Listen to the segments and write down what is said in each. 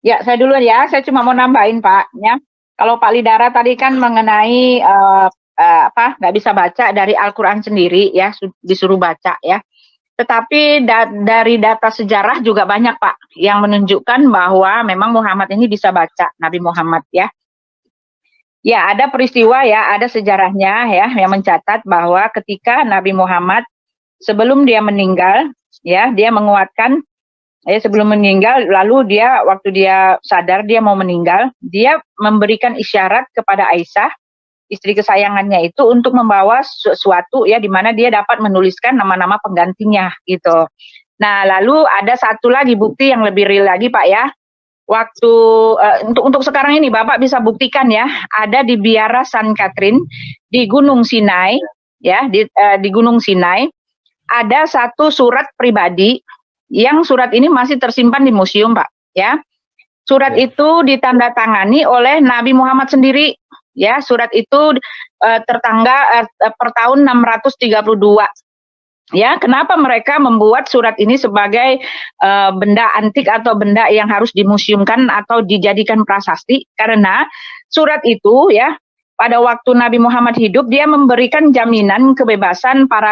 Ya, saya duluan ya. Saya cuma mau nambahin, Pak. Ya, kalau Pak Lidara tadi kan mengenai apa nggak bisa baca dari Al-Quran sendiri ya, disuruh baca ya. Tetapi dari data sejarah juga banyak Pak yang menunjukkan bahwa memang Muhammad ini bisa baca, Nabi Muhammad ya. Ya, ada peristiwa ya, ada sejarahnya ya yang mencatat bahwa ketika Nabi Muhammad sebelum dia meninggal ya, dia menguatkan ya sebelum meninggal, lalu dia waktu dia sadar dia mau meninggal, dia memberikan isyarat kepada Aisyah, istri kesayangannya itu untuk membawa sesuatu ya di mana dia dapat menuliskan nama-nama penggantinya gitu. Nah, lalu ada satu lagi bukti yang lebih real lagi Pak ya. Waktu untuk sekarang ini Bapak bisa buktikan ya, ada di Biara San Catherine di Gunung Sinai ya, di Gunung Sinai ada satu surat pribadi yang surat ini masih tersimpan di museum Pak ya. Surat itu ditandatangani oleh Nabi Muhammad sendiri ya. Surat itu tertanggal per tahun 632 ya. Kenapa mereka membuat surat ini sebagai benda antik atau benda yang harus dimuseumkan atau dijadikan prasasti? Karena surat itu ya pada waktu Nabi Muhammad hidup dia memberikan jaminan kebebasan para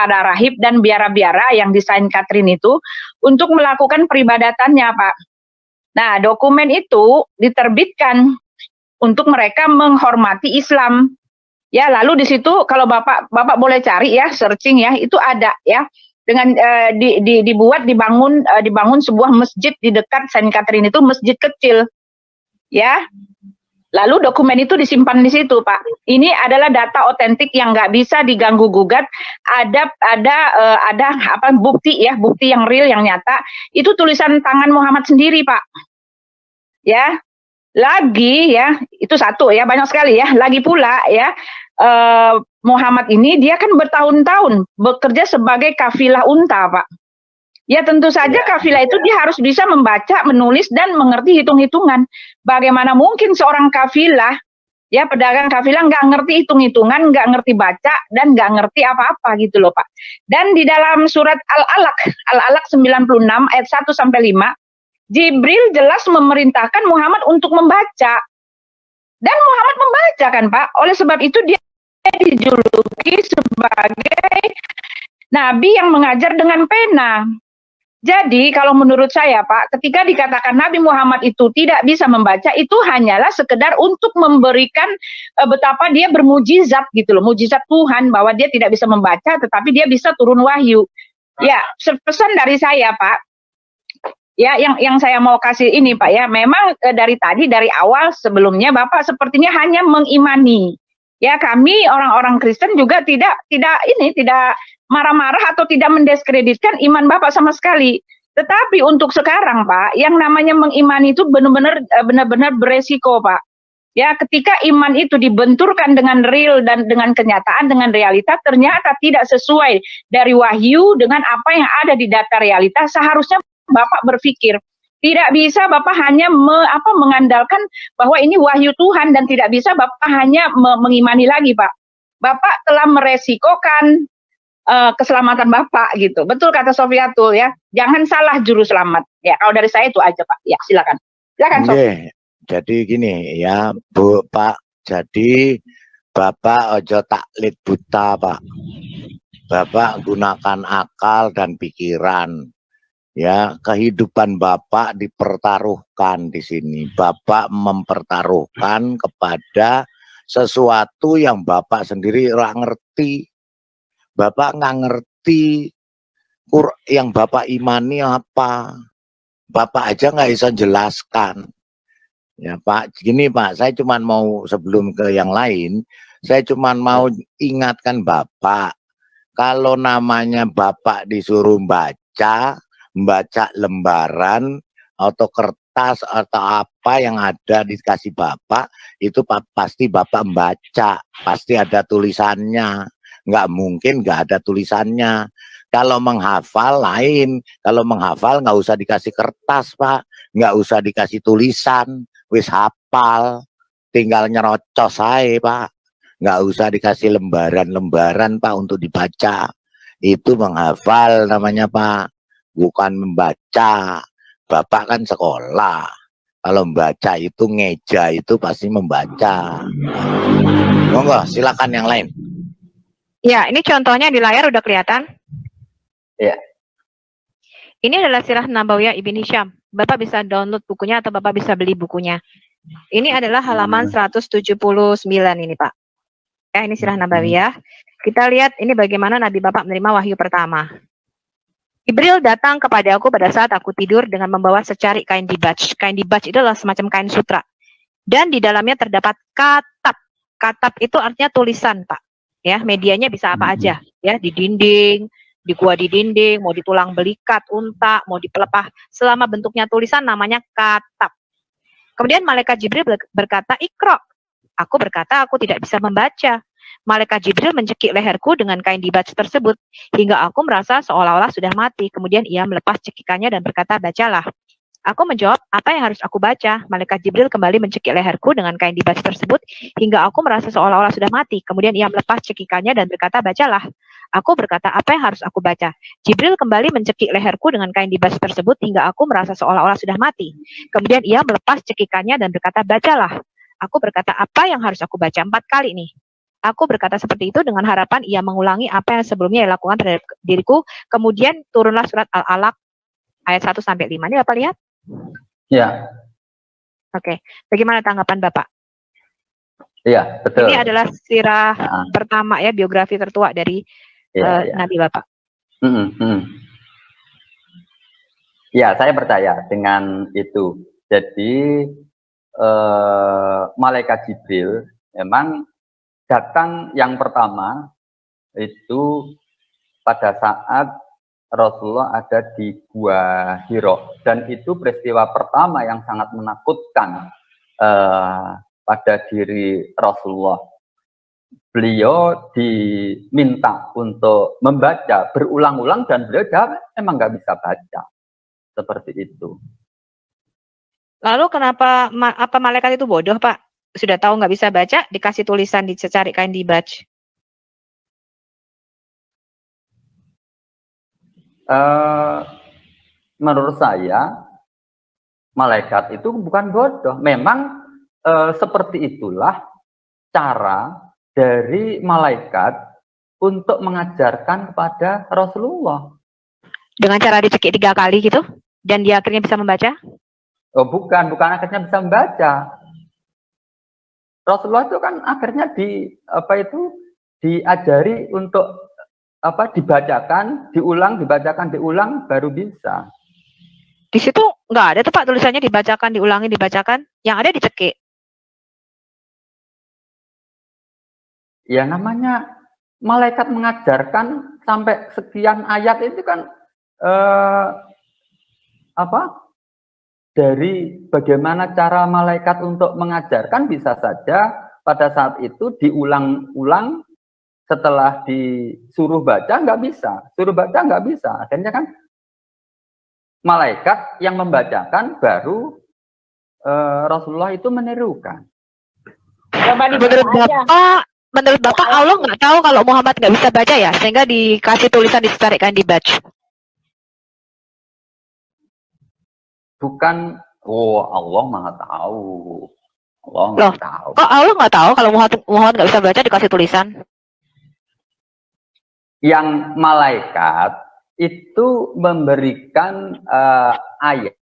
rahib dan biara-biara yang di Saint Catherine itu untuk melakukan peribadatannya Pak. Nah, dokumen itu diterbitkan untuk mereka menghormati Islam. Ya, lalu di situ kalau Bapak boleh cari ya, searching ya, itu ada ya. Dengan dibangun sebuah masjid di dekat Saint Catherine itu, masjid kecil. Ya. Lalu dokumen itu disimpan di situ, Pak. Ini adalah data otentik yang nggak bisa diganggu gugat. Ada apa bukti ya, bukti yang real yang nyata. Itu tulisan tangan Muhammad sendiri, Pak. Ya. Lagi ya, itu satu ya, banyak sekali ya. Lagi pula ya, Muhammad ini dia kan bertahun-tahun bekerja sebagai kafilah unta, Pak. Ya tentu saja kafilah itu dia harus bisa membaca, menulis, dan mengerti hitung-hitungan. Bagaimana mungkin seorang kafilah, ya pedagang kafilah nggak ngerti hitung-hitungan, nggak ngerti baca, dan nggak ngerti apa-apa gitu loh Pak. Dan di dalam surat Al-Alaq 96 ayat 1-5, Jibril jelas memerintahkan Muhammad untuk membaca. Dan Muhammad membaca kan Pak. Oleh sebab itu dia dijuluki sebagai Nabi yang mengajar dengan pena. Jadi kalau menurut saya Pak, ketika dikatakan Nabi Muhammad itu tidak bisa membaca, itu hanyalah sekedar untuk memberikan betapa dia bermujizat gitu loh, mujizat Tuhan bahwa dia tidak bisa membaca tetapi dia bisa turun wahyu. Ya, pesan dari saya Pak, ya yang saya mau kasih ini Pak ya, memang dari awal sebelumnya Bapak sepertinya hanya mengimani. Ya, kami orang-orang Kristen juga tidak marah-marah atau tidak mendiskreditkan iman Bapak sama sekali. Tetapi untuk sekarang Pak, yang namanya mengimani itu benar-benar beresiko Pak. Ya, ketika iman itu dibenturkan dengan real dan dengan kenyataan, dengan realita, ternyata tidak sesuai dari wahyu dengan apa yang ada di data realita, seharusnya Bapak berpikir. Tidak bisa Bapak hanya mengandalkan bahwa ini wahyu Tuhan dan tidak bisa Bapak hanya mengimani lagi Pak. Bapak telah meresikokan keselamatan Bapak gitu. Betul kata Sofiatul ya. Jangan salah juru selamat. Ya, kalau dari saya itu aja Pak. Ya, silakan. Silakan Sofi. Jadi gini ya, Bu Pak. Jadi Bapak ojo taklid buta, Pak. Bapak gunakan akal dan pikiran. Ya, kehidupan Bapak dipertaruhkan di sini. Bapak mempertaruhkan kepada sesuatu yang Bapak sendiri nggak ngerti. Bapak nggak ngerti yang Bapak imani apa. Bapak aja nggak bisa jelaskan. Ya Pak, gini Pak, saya cuma mau sebelum ke yang lain, saya cuma mau ingatkan Bapak, kalau namanya Bapak disuruh baca lembaran atau kertas atau apa yang ada dikasih Bapak, itu pasti Bapak membaca, pasti ada tulisannya. Nggak mungkin nggak ada tulisannya. Kalau menghafal lain, kalau menghafal nggak usah dikasih kertas Pak, nggak usah dikasih tulisan, wis hafal, tinggal nyerocos saya Pak, nggak usah dikasih lembaran-lembaran Pak untuk dibaca. Itu menghafal namanya Pak, bukan membaca. Bapak kan sekolah, Kalau membaca itu ngeja itu pasti membaca. Monggo, silakan yang lain. Ya, ini contohnya di layar udah kelihatan. Ya. Ini adalah Sirah Nabawiyah Ibn Hisham. Bapak bisa download bukunya atau Bapak bisa beli bukunya. Ini adalah halaman 179 ini, Pak. Ya, ini Sirah Nabawiyah. Kita lihat ini bagaimana Nabi Bapak menerima wahyu pertama. Jibril datang kepada aku pada saat aku tidur dengan membawa secari kain dibaj. Kain dibaj itu adalah semacam kain sutra. Dan di dalamnya terdapat katab. Katab itu artinya tulisan, Pak. Ya, medianya bisa apa aja, ya, di dinding, di gua di dinding, mau ditulang belikat, unta, mau dipelepah, selama bentuknya tulisan namanya katab. Kemudian malaikat Jibril berkata, "Iqra." Aku berkata, aku tidak bisa membaca. Malaikat Jibril mencekik leherku dengan kain dibaj tersebut hingga aku merasa seolah-olah sudah mati. Kemudian ia melepas cekikannya dan berkata, "Bacalah." Aku menjawab, "Apa yang harus aku baca?" Malaikat Jibril kembali mencekik leherku dengan kain dibaj tersebut hingga aku merasa seolah-olah sudah mati. Kemudian ia melepas cekikannya dan berkata, "Bacalah." Aku berkata, "Apa yang harus aku baca?" Jibril kembali mencekik leherku dengan kain dibaj tersebut hingga aku merasa seolah-olah sudah mati. Kemudian ia melepas cekikannya dan berkata, "Bacalah." Aku berkata, "Apa yang harus aku baca?" 4 kali nih. Aku berkata seperti itu dengan harapan ia mengulangi apa yang sebelumnya ia lakukan terhadap diriku. Kemudian turunlah surat Al-Alaq ayat 1 sampai 5. Ini Bapak lihat? Ya. Oke. Bagaimana tanggapan Bapak? Iya, betul. Ini adalah sirah pertama ya, biografi tertua dari Nabi Bapak. Ya, saya percaya dengan itu. Jadi malaikat Jibril memang datang yang pertama itu pada saat Rasulullah ada di Gua Hira, dan itu peristiwa pertama yang sangat menakutkan pada diri Rasulullah. Beliau diminta untuk membaca berulang-ulang dan beliau jawab emang nggak bisa baca, seperti itu. Lalu kenapa apa malaikat itu bodoh, Pak? Sudah tahu nggak bisa baca, dikasih tulisan dicari kain dibaj. Menurut saya malaikat itu bukan bodoh. Memang seperti itulah cara dari malaikat untuk mengajarkan kepada Rasulullah. Dengan cara dicekik 3 kali gitu, dan dia akhirnya bisa membaca? Oh, bukan akhirnya bisa membaca. Rasulullah itu kan akhirnya diajari untuk dibacakan, diulang baru bisa. Di situ nggak ada tuh Pak tulisannya dibacakan, diulangi, dibacakan. Yang ada dicekik. Ya namanya malaikat mengajarkan sampai sekian ayat itu kan dari bagaimana cara malaikat untuk mengajarkan bisa saja pada saat itu diulang-ulang, setelah disuruh baca nggak bisa, akhirnya kan malaikat yang membacakan, baru Rasulullah itu menirukan. Menurut Bapak Allah nggak tahu kalau Muhammad nggak bisa baca ya, sehingga dikasih tulisan dicarikan dibaca. Bukan, Allah maha tahu. Allah nggak tahu. Kok Allah nggak tahu kalau Muhammad nggak bisa baca dikasih tulisan? Yang malaikat itu memberikan ayat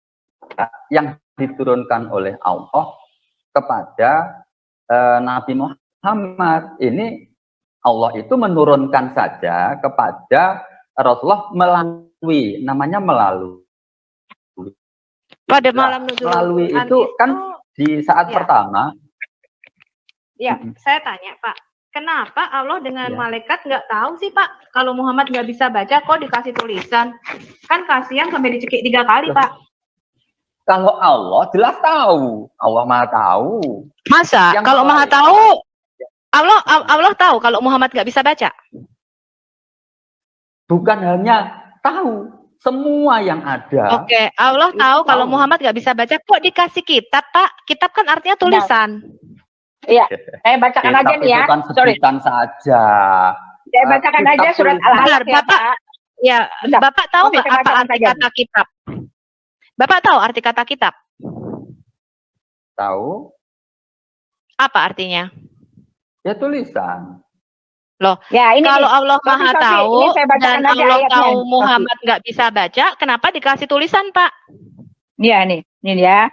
yang diturunkan oleh Allah kepada Nabi Muhammad. Ini Allah itu menurunkan saja kepada Rasulullah melalui, namanya melalui. Pada malam melalui itu kan di saat pertama. Ya, saya tanya Pak, kenapa Allah dengan malaikat nggak tahu sih Pak kalau Muhammad nggak bisa baca, kok dikasih tulisan? Kan kasihan sampai dicekik 3 kali Pak. Kalau Allah jelas tahu, Allah maha tahu. Masa? Yang kalau maha tahu, Allah tahu kalau Muhammad nggak bisa baca? Bukan hanya tahu, semua yang ada. Oke, Allah tahu kalau Muhammad nggak bisa baca, kok dikasih kitab Pak? Kitab kan artinya tulisan. Iya, saya bacakan aja nih ya. Bukan sebutan saja. Saya bacakan aja surat Al-Alaq ya, Pak. Ya, Bapak tahu nggak apa arti kata kitab? Bapak tahu arti kata kitab? Tahu? Apa artinya? Ya tulisan. Loh, Ya, ini kalau Allah Sofi, Maha Sofi, tahu ini saya bacakan dan aja Allah ayatnya, tahu Sofi. Muhammad nggak bisa baca, kenapa dikasih tulisan, Pak? Iya nih, ini ya.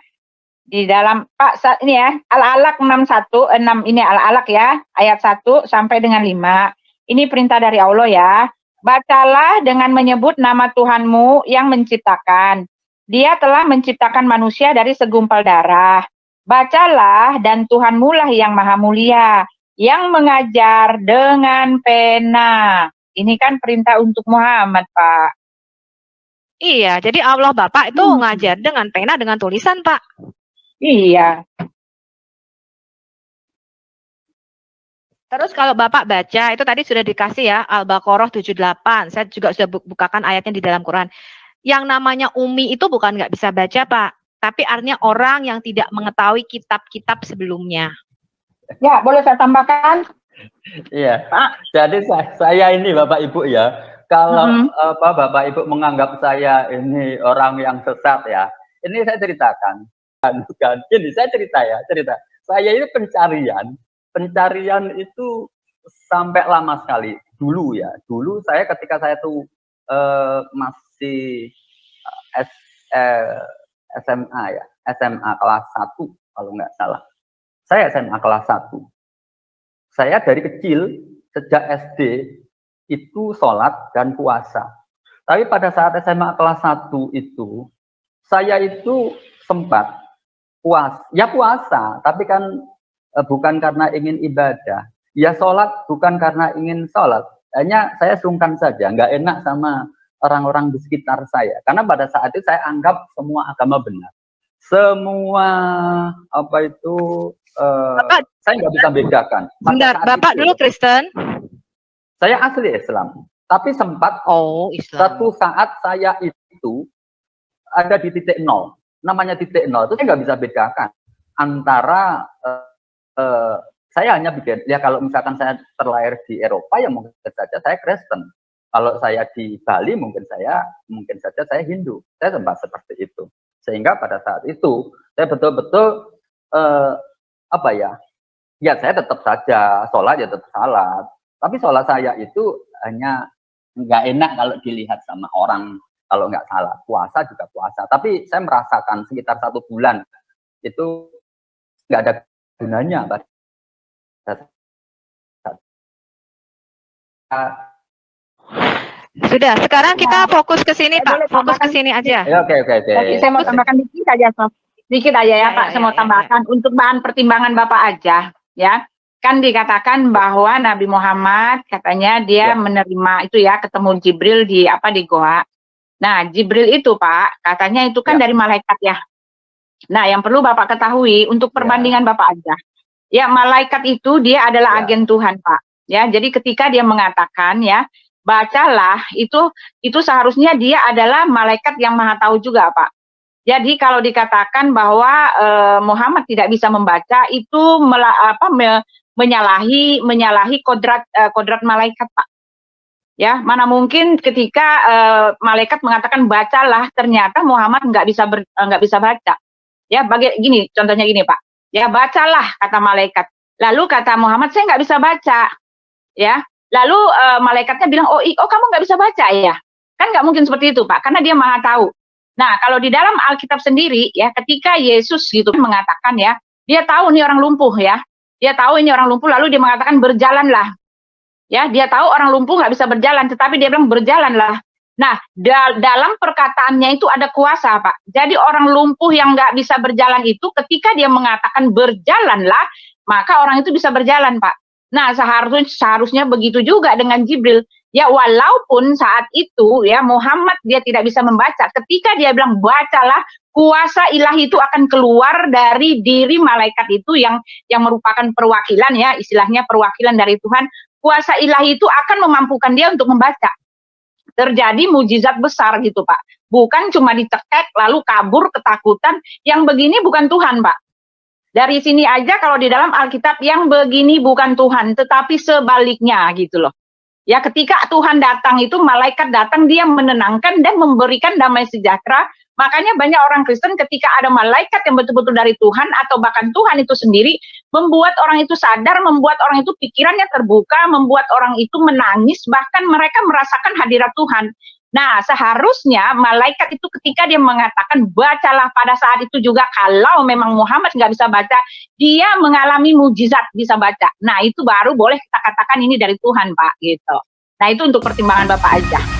Di dalam Pak ini ya, Al-Alaq 6 ini Al-Alaq ya, ayat 1 sampai dengan 5. Ini perintah dari Allah ya. Bacalah dengan menyebut nama Tuhanmu yang menciptakan. Dia telah menciptakan manusia dari segumpal darah. Bacalah dan Tuhanmu lah yang maha mulia, yang mengajar dengan pena. Ini kan perintah untuk Muhammad, Pak. Iya, jadi Allah Bapak itu ngajar dengan pena, dengan tulisan, Pak. Iya. Terus kalau Bapak baca, itu tadi sudah dikasih ya, Al-Baqarah 78. Saya juga sudah bukakan ayatnya di dalam Quran. Yang namanya Umi itu bukan nggak bisa baca, Pak. Tapi artinya orang yang tidak mengetahui kitab-kitab sebelumnya. Ya, boleh saya tambahkan? Iya. Jadi saya ini Bapak Ibu ya, kalau Bapak Ibu menganggap saya ini orang yang sesat ya, ini saya ceritakan. Ini saya cerita. Saya ini pencarian itu sampai lama sekali. Dulu saya ketika saya tuh masih SMA kelas 1 kalau nggak salah. Saya SMA kelas 1. Saya dari kecil sejak SD itu sholat dan puasa. Tapi pada saat SMA kelas 1 itu saya itu sempat puasa, tapi kan bukan karena ingin ibadah. Ya sholat bukan karena ingin sholat. Hanya saya sungkan saja, nggak enak sama orang-orang di sekitar saya. Karena pada saat itu saya anggap semua agama benar. Semua saya nggak bisa bedakan. Bentar, Bapak dulu Kristen? Saya asli Islam. Tapi sempat Islam. Satu saat saya itu ada di titik nol. Namanya titik nol itu saya nggak bisa bedakan antara saya hanya bikin ya kalau misalkan saya terlahir di Eropa ya mungkin saja saya Kristen. Kalau saya di Bali mungkin saja saya Hindu. Saya sempat seperti itu. Sehingga pada saat itu saya betul-betul ya saya tetap saja sholat ya tetap sholat. Tapi sholat saya itu hanya nggak enak kalau dilihat sama orang. Kalau nggak salah, puasa juga puasa. Tapi saya merasakan sekitar 1 bulan itu nggak ada gunanya. Sudah, sekarang kita fokus ke sini, Pak. Fokus ke sini aja. Oke. Saya mau tambahkan dikit aja, Sof. Dikit aja ya, Pak. Saya mau tambahkan untuk bahan pertimbangan Bapak aja, ya. Kan dikatakan bahwa Nabi Muhammad katanya dia menerima itu ya, ketemu Jibril di goa. Nah, Jibril itu Pak, katanya itu kan dari malaikat ya. Nah, yang perlu Bapak ketahui untuk perbandingan Bapak aja. Ya, malaikat itu dia adalah agen Tuhan, Pak. Ya, jadi ketika dia mengatakan ya, bacalah itu seharusnya dia adalah malaikat yang maha tahu juga, Pak. Jadi kalau dikatakan bahwa Muhammad tidak bisa membaca itu menyalahi kodrat malaikat, Pak. Ya, mana mungkin ketika malaikat mengatakan bacalah, ternyata Muhammad nggak bisa baca. Ya, contohnya gini Pak. Ya, bacalah kata malaikat. Lalu kata Muhammad saya nggak bisa baca. Ya, lalu malaikatnya bilang oh kamu nggak bisa baca ya? Kan nggak mungkin seperti itu Pak, karena dia maha tahu. Nah, kalau di dalam Alkitab sendiri ya, ketika Yesus gitu mengatakan ya, dia tahu ini orang lumpuh ya. Dia tahu ini orang lumpuh, lalu dia mengatakan berjalanlah. Ya, dia tahu orang lumpuh nggak bisa berjalan, tetapi dia bilang berjalanlah. Nah, dalam perkataannya itu ada kuasa, Pak. Jadi orang lumpuh yang nggak bisa berjalan itu, ketika dia mengatakan berjalanlah, maka orang itu bisa berjalan, Pak. Nah, seharusnya begitu juga dengan Jibril. Ya, walaupun saat itu ya Muhammad dia tidak bisa membaca, ketika dia bilang bacalah, kuasa ilahi itu akan keluar dari diri malaikat itu yang merupakan perwakilan ya, istilahnya perwakilan dari Tuhan. Kuasa ilahi itu akan memampukan dia untuk membaca. Terjadi mujizat besar gitu Pak. Bukan cuma dicekek lalu kabur ketakutan. Yang begini bukan Tuhan Pak. Dari sini aja kalau di dalam Alkitab yang begini bukan Tuhan, tetapi sebaliknya gitu loh. Ya, ketika Tuhan datang itu malaikat datang, dia menenangkan dan memberikan damai sejahtera. Makanya banyak orang Kristen ketika ada malaikat yang betul-betul dari Tuhan atau bahkan Tuhan itu sendiri membuat orang itu sadar, membuat orang itu pikirannya terbuka, membuat orang itu menangis, bahkan mereka merasakan hadirat Tuhan. Nah, seharusnya malaikat itu ketika dia mengatakan bacalah pada saat itu juga, kalau memang Muhammad nggak bisa baca, dia mengalami mujizat bisa baca. Nah, itu baru boleh kita katakan ini dari Tuhan, Pak, gitu. Nah, itu untuk pertimbangan Bapak aja.